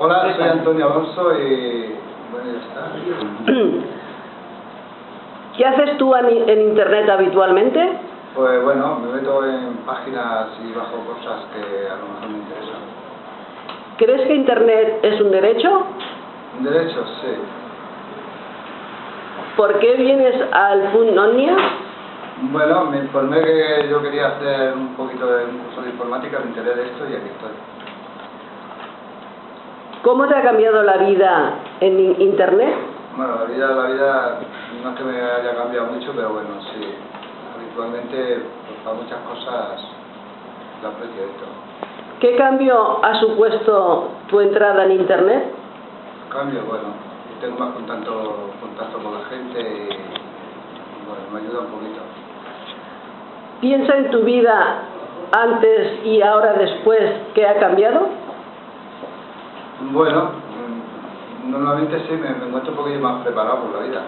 Hola, soy Antonio Alonso y bueno, ya está. ¿Qué haces tú en Internet habitualmente? Pues bueno, me meto en páginas y bajo cosas que a lo mejor me interesan. ¿Crees que Internet es un derecho? Un derecho, sí. ¿Por qué vienes al Punt Òmnia? Bueno, me informé que yo quería hacer un poquito de un curso de informática, me enteré de esto y aquí estoy. ¿Cómo te ha cambiado la vida en Internet? Bueno, la vida no es que me haya cambiado mucho, pero bueno, sí. Habitualmente, pues, para muchas cosas, la aprecio esto. ¿Qué cambio ha supuesto tu entrada en Internet? Cambio, bueno, tengo más contacto con la gente y bueno, me ayuda un poquito. ¿Piensa en tu vida antes y ahora después qué ha cambiado? Bueno, normalmente sí, me encuentro un poquillo más preparado por la vida.